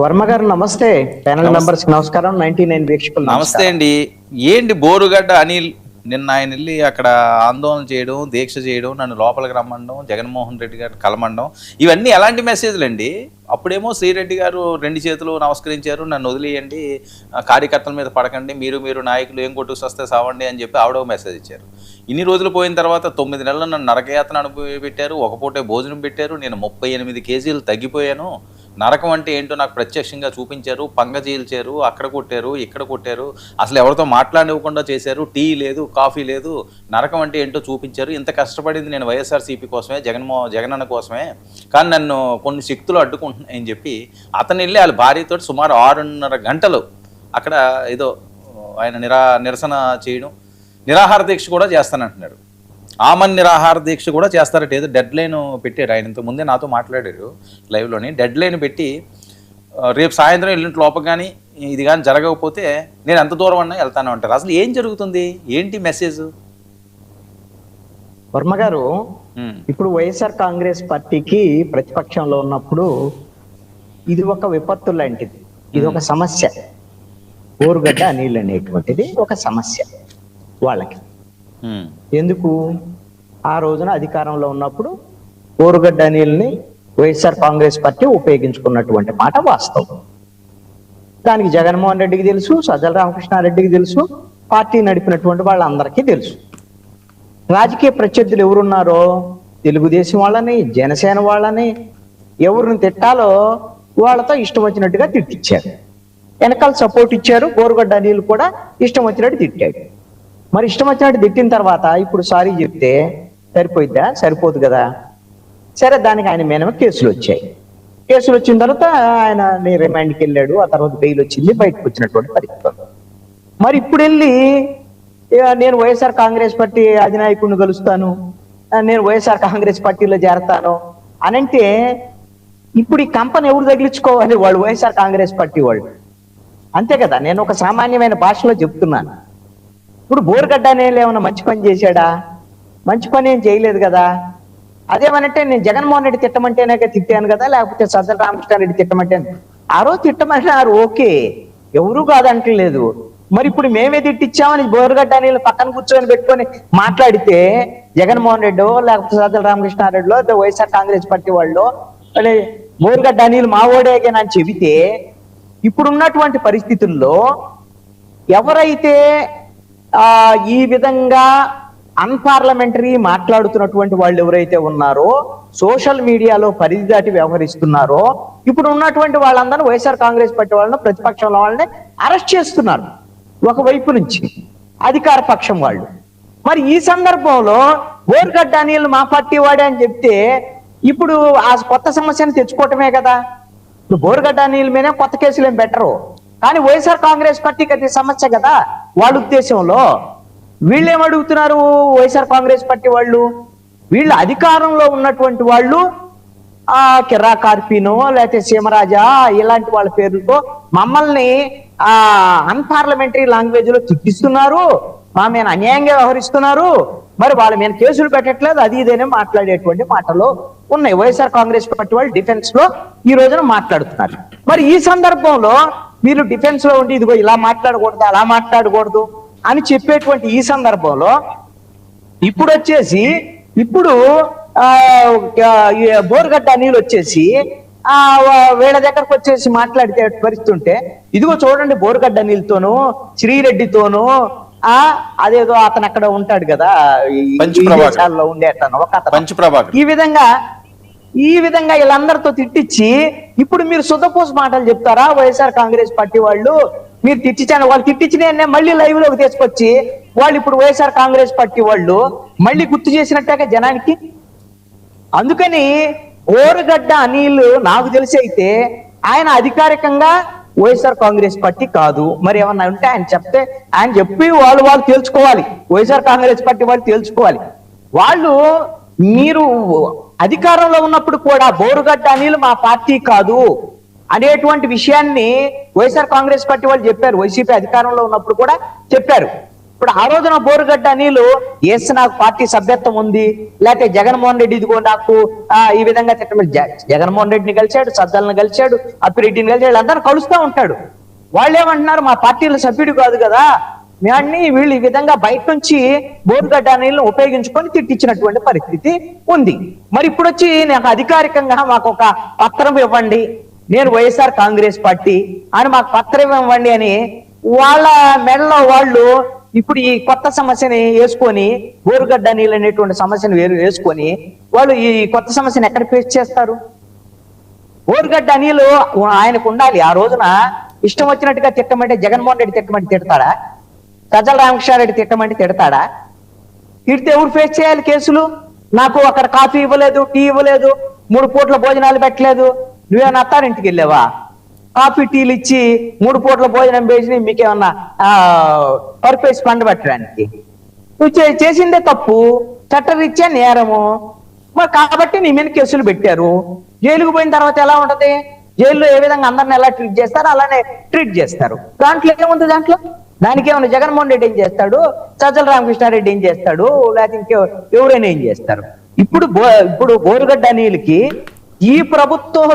వర్మ గారు నమస్తే. Panel members నమస్కారం. 99 వీక్షకులు నమస్తే అండి. ఏంటి బోరుగడ్డ అనిల్ నిన్న ఆయన వెళ్ళి అక్కడ ఆందోళన చేయడం, దీక్ష చేయడం, నన్ను లోపలికి రమ్మండం, జగన్మోహన్ రెడ్డి గారు కలమండం, ఇవన్నీ ఎలాంటి మెసేజ్లు అండి? అప్పుడేమో శ్రీరెడ్డి గారు 2 చేతులు నమస్కరించారు, నన్ను వదిలేయండి, కార్యకర్తల మీద పడకండి, మీరు నాయకులు ఏం కొట్టుకు వస్తే సావండి అని చెప్పి ఆవిడ మెసేజ్ ఇచ్చారు. ఇన్ని రోజులు పోయిన తర్వాత 9 నెలలు నన్ను నరకయాతన పెట్టారు, ఒక పూటే భోజనం పెట్టారు, నేను 38 కేజీలు తగ్గిపోయాను, నరకం అంటే ఏంటో నాకు ప్రత్యక్షంగా చూపించారు, పంగ చీల్చారు, అక్కడ కొట్టారు, ఇక్కడ కొట్టారు, అసలు ఎవరితో మాట్లాడివ్వకుండా చేశారు, టీ లేదు, కాఫీ లేదు, నరకం అంటే ఏంటో చూపించారు. ఇంత కష్టపడింది నేను వైఎస్ఆర్సీపీ కోసమే, జగనన్న కోసమే, కానీ నన్ను కొన్ని శక్తులు అడ్డుకుంటున్నాయని చెప్పి అతను వెళ్ళి వాళ్ళ భార్యతో సుమారు 6.5 గంటలు అక్కడ ఏదో ఆయన నిరసన చేయడం, నిరాహార దీక్ష కూడా చేస్తానంటున్నాడు. ఆమన్ నిరాహార దీక్ష కూడా చేస్తారట. ఏదో డెడ్ లైన్ పెట్టారు. ఆయన ఇంతకుముందే నాతో మాట్లాడారు లైవ్లోని. డెడ్ లైన్ పెట్టి రేపు సాయంత్రం ఎల్లుంటి లోపల కానీ ఇది కానీ జరగకపోతే నేను ఎంత దూరం అన్నా వెళ్తాను అంటారు. అసలు ఏం జరుగుతుంది, ఏంటి మెసేజ్? వర్మ గారు, ఇప్పుడు వైఎస్ఆర్ కాంగ్రెస్ పార్టీకి ప్రతిపక్షంలో ఉన్నప్పుడు ఇది ఒక విపత్తు లాంటిది, ఇది ఒక సమస్య. బోరుగడ్డ అనిల్ అనేటువంటిది ఒక సమస్య వాళ్ళకి. ఎందుకు? ఆ రోజున అధికారంలో ఉన్నప్పుడు బోరుగడ్డ అనిల్ని వైఎస్ఆర్ కాంగ్రెస్ పార్టీ ఉపయోగించుకున్నటువంటి మాట వాస్తవం. దానికి జగన్మోహన్ రెడ్డికి తెలుసు, సజ్జల రామకృష్ణారెడ్డికి తెలుసు, పార్టీ నడిపినటువంటి వాళ్ళందరికీ తెలుసు. రాజకీయ ప్రత్యర్థులు ఎవరున్నారో తెలుగుదేశం వాళ్ళని, జనసేన వాళ్ళని ఎవరిని తిట్టాలో వాళ్ళతో ఇష్టం వచ్చినట్టుగా తిట్టించారు. వెనకాల సపోర్ట్ ఇచ్చారు. బోరుగడ్డ అనిల్ కూడా ఇష్టం వచ్చినట్టు తిట్టాడు. మరి ఇష్టం వచ్చినట్టు తిట్టిన తర్వాత ఇప్పుడు సారీ చెప్తే సరిపోయిద్దా? సరిపోదు కదా. సరే, దానికి ఆయన మీద కేసులు వచ్చాయి. కేసులు వచ్చిన తర్వాత ఆయన రిమాండ్కి వెళ్ళాడు. ఆ తర్వాత బెయిల్ వచ్చింది, బయటకు వచ్చినటువంటి పరిస్థితి. మరి ఇప్పుడు వెళ్ళి నేను వైఎస్ఆర్ కాంగ్రెస్ పార్టీ అధినాయకుడిని కలుస్తాను, నేను వైఎస్ఆర్ కాంగ్రెస్ పార్టీలో చేరతాను అనంటే ఇప్పుడు ఈ కంపెనీ ఎవరు తగిలించుకోవాలి? వాళ్ళు వైఎస్ఆర్ కాంగ్రెస్ పార్టీ వాళ్ళు, అంతే కదా. నేను ఒక సామాన్యమైన భాషలో చెప్తున్నాను. ఇప్పుడు బోరుగడ్డ అనేది ఏమైనా మంచి పని చేశాడా? మంచి పని ఏం చేయలేదు కదా. అదేమనంటే నేను జగన్మోహన్ రెడ్డి తిట్టమంటేనే తిట్టాను కదా, లేకపోతే సజ్జల రామకృష్ణారెడ్డి తిట్టమంటే ఆ రోజు తిట్టమంటున్నారు, ఓకే, ఎవరు కాదంటలేదు. మరి ఇప్పుడు మేమే తిట్టించామని బోరుగడ్డ అనేది పక్కన కూర్చొని పెట్టుకొని మాట్లాడితే జగన్మోహన్ రెడ్డి లేకపోతే సజ్జల రామకృష్ణారెడ్డిలో వైఎస్ఆర్ కాంగ్రెస్ పార్టీ వాళ్ళు బోరుగడ్డ అనిల్ మావోడేగానని చెబితే ఇప్పుడున్నటువంటి పరిస్థితుల్లో ఎవరైతే ఈ విధంగా అన్పార్లమెంటరీ మాట్లాడుతున్నటువంటి వాళ్ళు ఎవరైతే ఉన్నారో, సోషల్ మీడియాలో పరిధి దాటి వ్యవహరిస్తున్నారో, ఇప్పుడు ఉన్నటువంటి వాళ్ళందరూ వైఎస్ఆర్ కాంగ్రెస్ పార్టీ వాళ్ళని, ప్రతిపక్షంలో వాళ్ళని అరెస్ట్ చేస్తున్నారు ఒకవైపు నుంచి అధికార పక్షం వాళ్ళు. మరి ఈ సందర్భంలో బోరుగడ్డ అనిల్ మా పార్టీ వాడే అని చెప్తే ఇప్పుడు ఆ కొత్త సమస్యను తెచ్చుకోవటమే కదా. ఇప్పుడు బోరుగడ్డ అనిల్ మీద కొత్త కేసులు ఏం పెట్టరు, కానీ వైఎస్ఆర్ కాంగ్రెస్ పార్టీకి అది సమస్య కదా వాళ్ళ ఉద్దేశంలో. వీళ్ళు ఏమడుగుతున్నారు? వైఎస్ఆర్ కాంగ్రెస్ పార్టీ వాళ్ళు, వీళ్ళు అధికారంలో ఉన్నటువంటి వాళ్ళు కిర్రా కార్పీనో లేకపోతే సీమరాజా ఇలాంటి వాళ్ళ పేర్లతో మమ్మల్ని అన్పార్లమెంటరీ లాంగ్వేజ్ లో తిట్టిస్తున్నారు, మా మీద అన్యాయంగా వ్యవహరిస్తున్నారు, మరి వాళ్ళ మీద కేసులు పెట్టట్లేదు, అది ఇదేనే మాట్లాడేటువంటి మాటలు ఉన్నాయి. వైఎస్ఆర్ కాంగ్రెస్ పార్టీ వాళ్ళు డిఫెన్స్ లో ఈ రోజున మాట్లాడుతున్నారు. మరి ఈ సందర్భంలో మీరు డిఫెన్స్ లో ఉండి ఇదిగో ఇలా మాట్లాడకూడదు, అలా మాట్లాడకూడదు అని చెప్పేటువంటి ఈ సందర్భంలో ఇప్పుడు వచ్చేసి బోరుగడ్డ అనిల్ వచ్చేసి వీళ్ళ దగ్గరకు వచ్చేసి మాట్లాడితే పరిస్థితుంటే ఇదిగో చూడండి బోరుగడ్డ అనిల్తోనూ శ్రీరెడ్డితోనూ అదేదో అతను అక్కడ ఉంటాడు కదా విదేశాల్లో ఉండేటాను ఒక అతను, ఈ విధంగా వీళ్ళందరితో తిట్టించి ఇప్పుడు మీరు సుధపోసి మాటలు చెప్తారా వైఎస్ఆర్ కాంగ్రెస్ పార్టీ వాళ్ళు? మీరు తిట్టించాను, వాళ్ళు తిట్టించిన మళ్ళీ లైవ్ లోకి తీసుకొచ్చి వాళ్ళు ఇప్పుడు వైఎస్ఆర్ కాంగ్రెస్ పార్టీ వాళ్ళు మళ్ళీ గుర్తు చేసినట్టే జనానికి. అందుకని బోరుగడ్డ అనిల్ నాకు తెలిసి అయితే ఆయన అధికారికంగా వైఎస్ఆర్ కాంగ్రెస్ పార్టీ కాదు. మరి ఏమన్నా ఉంటే ఆయన చెప్పి వాళ్ళు తేల్చుకోవాలి, వైఎస్ఆర్ కాంగ్రెస్ పార్టీ వాళ్ళు తేల్చుకోవాలి. వాళ్ళు మీరు అధికారంలో ఉన్నప్పుడు కూడా బోరుగడ్డ అనిల్ మా పార్టీ కాదు అనేటువంటి విషయాన్ని వైఎస్ఆర్ కాంగ్రెస్ పార్టీ వాళ్ళు చెప్పారు. వైసీపీ అధికారంలో ఉన్నప్పుడు కూడా చెప్పారు. ఇప్పుడు ఆ రోజున బోరుగడ్డ అనిలు ఎస్ నాకు పార్టీ సభ్యత్వం ఉంది, లేకపోతే జగన్మోహన్ రెడ్డి ఇదిగో నాకు ఈ విధంగా తిట్టమని జగన్మోహన్ రెడ్డిని కలిశాడు, సజ్జలను కలిశాడు, అప్పిరెడ్డిని కలిశాడు, అందరూ కలుస్తూ ఉంటాడు. వాళ్ళు ఏమంటున్నారు, మా పార్టీలో సభ్యుడు కాదు కదా, మేమని వీళ్ళు ఈ విధంగా బయట నుంచి బోరుగడ్డ అనిల్ని ఉపయోగించుకొని తిట్టించినటువంటి పరిస్థితి ఉంది. మరి ఇప్పుడు వచ్చి నాకు అధికారికంగా మాకు ఒక పత్రం ఇవ్వండి, నేను వైఎస్ఆర్ కాంగ్రెస్ పార్టీ అని మాకు పత్రం ఇవ్వండి అని వాళ్ళ మెడలో వాళ్ళు ఇప్పుడు ఈ కొత్త సమస్యని వేసుకొని, బోరుగడ్డ నీళ్ళు అనేటువంటి సమస్యను వేసుకొని వాళ్ళు ఈ కొత్త సమస్యను ఎక్కడ ఫేస్ చేస్తారు? బోరుగడ్డ నీళ్ళు ఆయనకు ఉండాలి. ఆ రోజున ఇష్టం వచ్చినట్టుగా తిట్టమంటే జగన్మోహన్ రెడ్డి తిట్టమంటే తిడతాడా? సజ్జల రామకృష్ణారెడ్డి తిట్టమంటే తిడతాడా? తిడితే ఎవరు ఫేస్ చేయాలి కేసులు? నాకు అక్కడ కాఫీ ఇవ్వలేదు, టీ ఇవ్వలేదు, 3 పూట్ల భోజనాలు పెట్టలేదు, నువ్వేమన్నా అత్తారింటికి వెళ్ళావా? కాఫీ టీలు ఇచ్చి 3 పూట్ల భోజనం వేసి మీకేమన్నా పర్పేసి పండు పెట్టడానికి? నువ్వు చేసిందే తప్పు, చట్టరీత్యా నేరము. మరి కాబట్టి నీ మీద కేసులు పెట్టారు. జైలుకు పోయిన తర్వాత ఎలా ఉంటది? జైల్లో ఏ విధంగా అందరిని ఎలా ట్రీట్ చేస్తారో అలానే ట్రీట్ చేస్తారు. దాంట్లో ఏముంది? దానికి ఏమన్నా జగన్మోహన్ రెడ్డి ఏం చేస్తాడు, సజ్జల రామకృష్ణారెడ్డి ఏం చేస్తాడు, లేకపోతే ఎవరైనా ఏం చేస్తారు? ఇప్పుడు బోరుగడ్డ అనిల్కి ఈ ప్రభుత్వంలో